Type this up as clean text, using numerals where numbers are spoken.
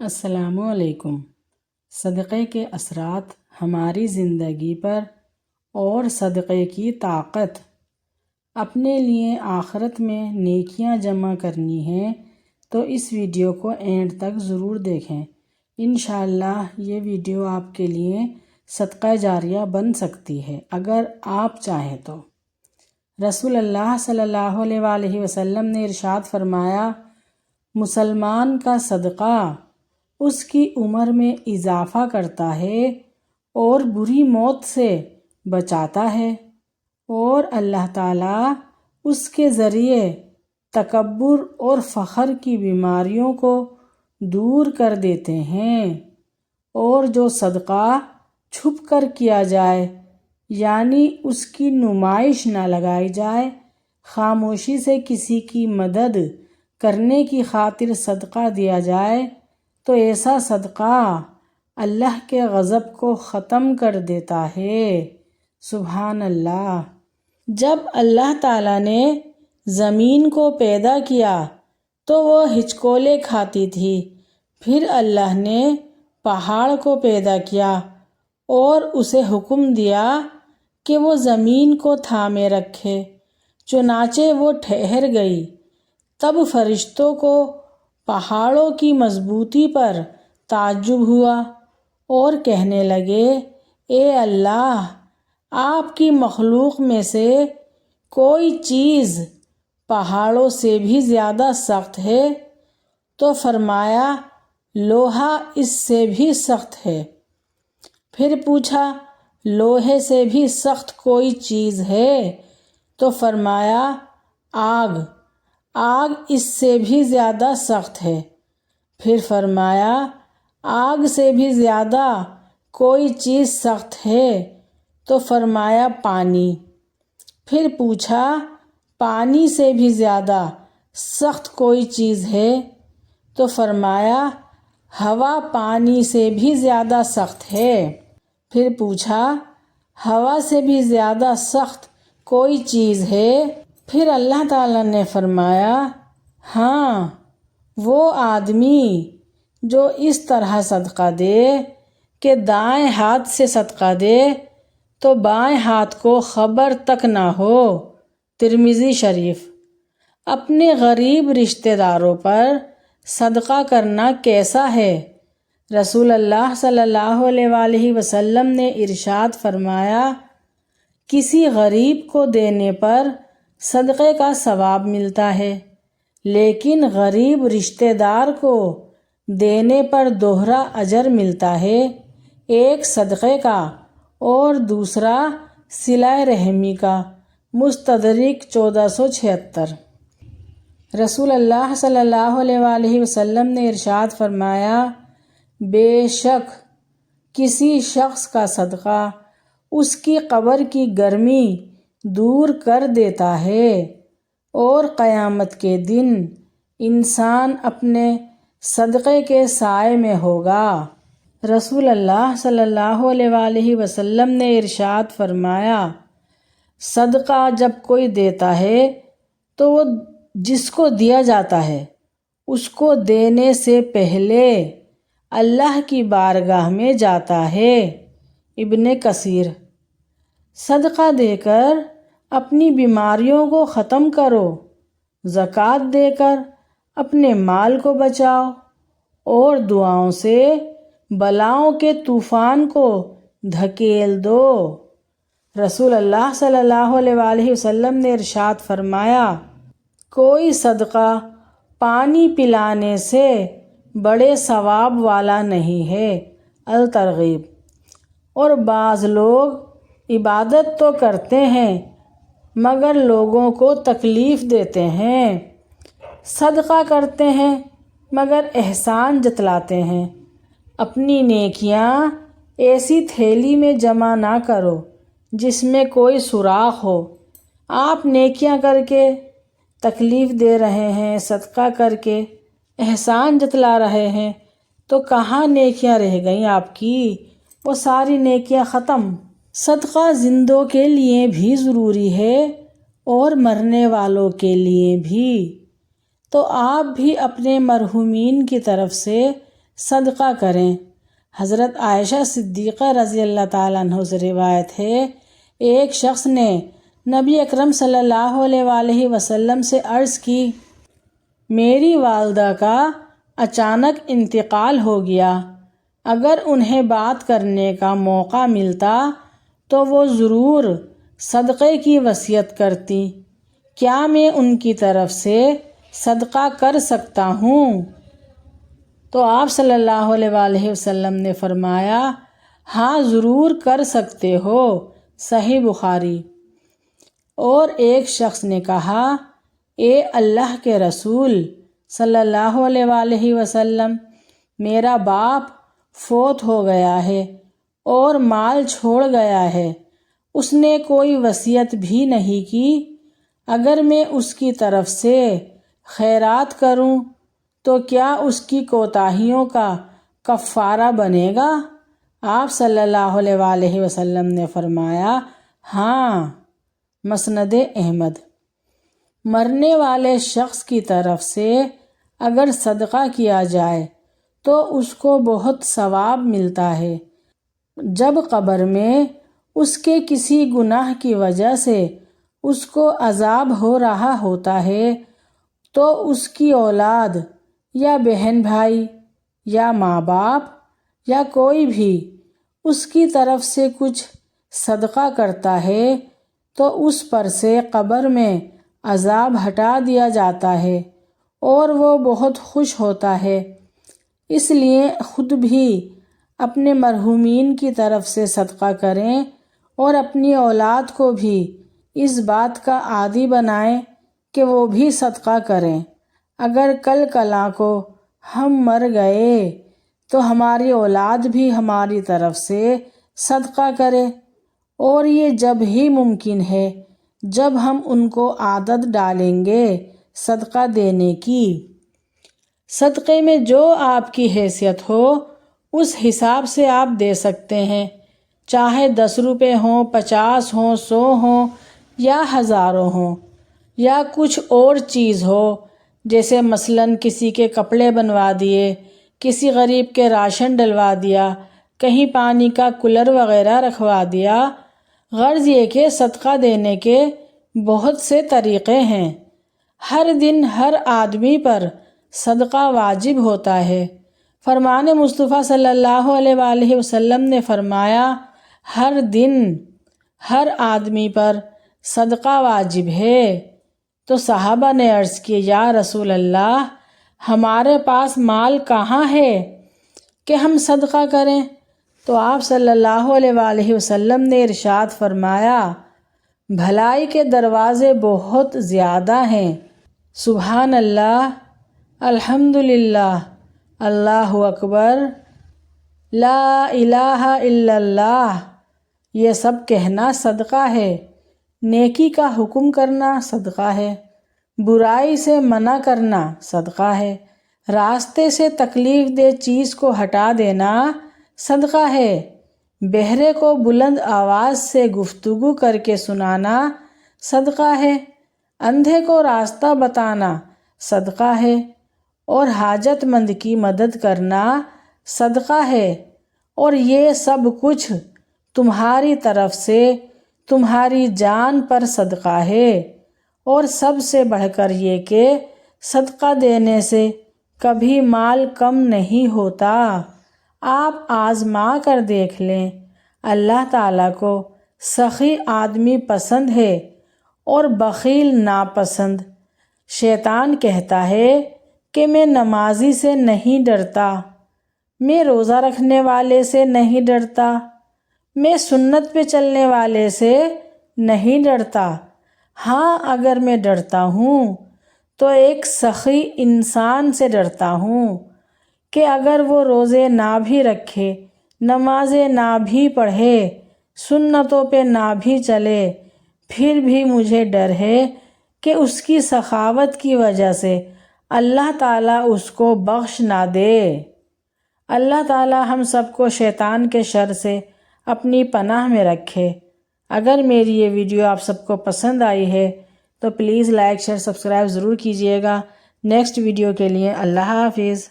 السلام علیکم۔ صدقے کے اثرات ہماری زندگی پر اور صدقے کی طاقت۔ اپنے لیے آخرت میں نیکیاں جمع کرنی ہیں تو اس ویڈیو کو اینڈ تک ضرور دیکھیں۔ انشاءاللہ یہ ویڈیو آپ کے لیے صدقہ جاریہ بن سکتی ہے اگر آپ چاہیں تو۔ رسول اللہ صلی اللہ علیہ وآلہ وسلم نے ارشاد فرمایا، مسلمان کا صدقہ اس کی عمر میں اضافہ کرتا ہے اور بری موت سے بچاتا ہے، اور اللہ تعالیٰ اس کے ذریعے تکبر اور فخر کی بیماریوں کو دور کر دیتے ہیں۔ اور جو صدقہ چھپ کر کیا جائے، یعنی اس کی نمائش نہ لگائی جائے، خاموشی سے کسی کی مدد کرنے کی خاطر صدقہ دیا جائے، تو ایسا صدقہ اللہ کے غضب کو ختم کر دیتا ہے۔ سبحان اللہ۔ جب اللہ تعالیٰ نے زمین کو پیدا کیا تو وہ ہچکولے کھاتی تھی، پھر اللہ نے پہاڑ کو پیدا کیا اور اسے حکم دیا کہ وہ زمین کو تھامے رکھے، چنانچہ وہ ٹھہر گئی۔ تب فرشتوں کو پہاڑوں کی مضبوطی پر تعجب ہوا اور کہنے لگے، اے اللہ، آپ کی مخلوق میں سے کوئی چیز پہاڑوں سے بھی زیادہ سخت ہے؟ تو فرمایا، لوہا اس سے بھی سخت ہے۔ پھر پوچھا، لوہے سے بھی سخت کوئی چیز ہے؟ تو فرمایا، آگ۔ آگ اس سے بھی زیادہ سخت ہے۔ پھر فرمایا، آگ سے بھی زیادہ کوئی چیز سخت ہے؟ تو فرمایا، پانی۔ پھر پوچھا، پانی سے بھی زیادہ سخت کوئی چیز ہے؟ تو فرمایا، ہوا پانی سے بھی زیادہ سخت ہے۔ پھر پوچھا، ہوا سے بھی زیادہ سخت کوئی چیز ہے؟ پھر اللہ تعالیٰ نے فرمایا، ہاں، وہ آدمی جو اس طرح صدقہ دے کہ دائیں ہاتھ سے صدقہ دے تو بائیں ہاتھ کو خبر تک نہ ہو۔ ترمذی شریف۔ اپنے غریب رشتہ داروں پر صدقہ کرنا کیسا ہے؟ رسول اللہ صلی اللہ علیہ وآلہ وسلم نے ارشاد فرمایا، کسی غریب کو دینے پر صدقے کا ثواب ملتا ہے، لیکن غریب رشتہ دار کو دینے پر دوہرا اجر ملتا ہے، ایک صدقے کا اور دوسرا صلہ رحمی کا۔ مستدرک 1476۔ رسول اللہ صلی اللہ علیہ وآلہ وسلم نے ارشاد فرمایا، بے شک کسی شخص کا صدقہ اس کی قبر کی گرمی دور کر دیتا ہے، اور قیامت کے دن انسان اپنے صدقے کے سائے میں ہوگا۔ رسول اللہ صلی اللہ علیہ وآلہ وسلم نے ارشاد فرمایا، صدقہ جب کوئی دیتا ہے تو وہ جس کو دیا جاتا ہے اس کو دینے سے پہلے اللہ کی بارگاہ میں جاتا ہے۔ ابن کثیر۔ صدقہ دے کر اپنی بیماریوں کو ختم کرو، زکوٰۃ دے کر اپنے مال کو بچاؤ، اور دعاؤں سے بلاؤں کے طوفان کو دھکیل دو۔ رسول اللہ صلی اللہ علیہ وآلہ وسلم نے ارشاد فرمایا، کوئی صدقہ پانی پلانے سے بڑے ثواب والا نہیں ہے۔ الترغیب۔ اور بعض لوگ عبادت تو کرتے ہیں مگر لوگوں کو تکلیف دیتے ہیں، صدقہ کرتے ہیں مگر احسان جتلاتے ہیں۔ اپنی نیکیاں ایسی تھیلی میں جمع نہ کرو جس میں کوئی سوراخ ہو۔ آپ نیکیاں کر کے تکلیف دے رہے ہیں، صدقہ کر کے احسان جتلا رہے ہیں، تو کہاں نیکیاں رہ گئیں آپ کی؟ وہ ساری نیکیاں ختم۔ صدقہ زندوں کے لیے بھی ضروری ہے اور مرنے والوں کے لیے بھی۔ تو آپ بھی اپنے مرحومین کی طرف سے صدقہ کریں۔ حضرت عائشہ صدیقہ رضی اللہ تعالیٰ عنہ سے روایت ہے، ایک شخص نے نبی اکرم صلی اللہ علیہ وآلہ وسلم سے عرض کی، میری والدہ کا اچانک انتقال ہو گیا، اگر انہیں بات کرنے کا موقع ملتا تو وہ ضرور صدقے کی وصیت کرتی، کیا میں ان کی طرف سے صدقہ کر سکتا ہوں؟ تو آپ صلی اللہ علیہ وآلہ وسلم نے فرمایا، ہاں ضرور کر سکتے ہو، صحیح بخاری۔ اور ایک شخص نے کہا، اے اللہ کے رسول صلی اللہ علیہ وآلہ وسلم، میرا باپ فوت ہو گیا ہے اور مال چھوڑ گیا ہے، اس نے کوئی وصیت بھی نہیں کی، اگر میں اس کی طرف سے خیرات کروں تو کیا اس کی کوتاہیوں کا کفارہ بنے گا؟ آپ صلی اللہ علیہ وآلہ وسلم نے فرمایا، ہاں۔ مسند احمد۔ مرنے والے شخص کی طرف سے اگر صدقہ کیا جائے تو اس کو بہت ثواب ملتا ہے۔ جب قبر میں اس کے کسی گناہ کی وجہ سے اس کو عذاب ہو رہا ہوتا ہے تو اس کی اولاد یا بہن بھائی یا ماں باپ یا کوئی بھی اس کی طرف سے کچھ صدقہ کرتا ہے تو اس پر سے قبر میں عذاب ہٹا دیا جاتا ہے اور وہ بہت خوش ہوتا ہے۔ اس لیے خود بھی اپنے مرحومین کی طرف سے صدقہ کریں اور اپنی اولاد کو بھی اس بات کا عادی بنائیں کہ وہ بھی صدقہ کریں۔ اگر کل کلاں کو ہم مر گئے تو ہماری اولاد بھی ہماری طرف سے صدقہ کرے، اور یہ جب ہی ممکن ہے جب ہم ان کو عادت ڈالیں گے صدقہ دینے کی۔ صدقے میں جو آپ کی حیثیت ہو اس حساب سے آپ دے سکتے ہیں، چاہے 10 روپے ہوں، 50 ہوں، 100 ہوں یا ہزاروں ہوں، یا کچھ اور چیز ہو، جیسے مثلاً کسی کے کپڑے بنوا دیے، کسی غریب کے راشن ڈلوا دیا، کہیں پانی کا کولر وغیرہ رکھوا دیا۔ غرض یہ کہ صدقہ دینے کے بہت سے طریقے ہیں۔ ہر دن ہر آدمی پر صدقہ واجب ہوتا ہے۔ فرمان مصطفیٰ صلی اللہ علیہ وآلہ وسلم نے فرمایا، ہر دن ہر آدمی پر صدقہ واجب ہے۔ تو صحابہ نے عرض کی، یا رسول اللہ، ہمارے پاس مال کہاں ہے کہ ہم صدقہ کریں؟ تو آپ صلی اللہ علیہ وآلہ وسلم نے ارشاد فرمایا، بھلائی کے دروازے بہت زیادہ ہیں، سبحان اللہ، الحمدللہ، اللہ اکبر، لا الہ الا اللہ، یہ سب کہنا صدقہ ہے۔ نیکی کا حکم کرنا صدقہ ہے، برائی سے منع کرنا صدقہ ہے، راستے سے تکلیف دہ چیز کو ہٹا دینا صدقہ ہے، بہرے کو بلند آواز سے گفتگو کر کے سنانا صدقہ ہے، اندھے کو راستہ بتانا صدقہ ہے، اور حاجت مند کی مدد کرنا صدقہ ہے، اور یہ سب کچھ تمہاری طرف سے تمہاری جان پر صدقہ ہے، اور سب سے بڑھ کر یہ کہ صدقہ دینے سے کبھی مال کم نہیں ہوتا۔ آپ آزما کر دیکھ لیں، اللہ تعالیٰ کو سخی آدمی پسند ہے اور بخیل ناپسند۔ شیطان کہتا ہے کہ میں نمازی سے نہیں ڈرتا، میں روزہ رکھنے والے سے نہیں ڈرتا، میں سنت پہ چلنے والے سے نہیں ڈرتا۔ ہاں، اگر میں ڈرتا ہوں تو ایک سخی انسان سے ڈرتا ہوں کہ اگر وہ روزے نہ بھی رکھے، نمازیں نہ بھی پڑھے، سنتوں پہ نہ بھی چلے، پھر بھی مجھے ڈر ہے کہ اس کی سخاوت کی وجہ سے اللہ تعالیٰ اس کو بخش نہ دے۔ اللہ تعالیٰ ہم سب کو شیطان کے شر سے اپنی پناہ میں رکھے۔ اگر میری یہ ویڈیو آپ سب کو پسند آئی ہے تو پلیز لائک، شیئر، سبسکرائب ضرور کیجیے گا۔ نیکسٹ ویڈیو کے لیے اللہ حافظ۔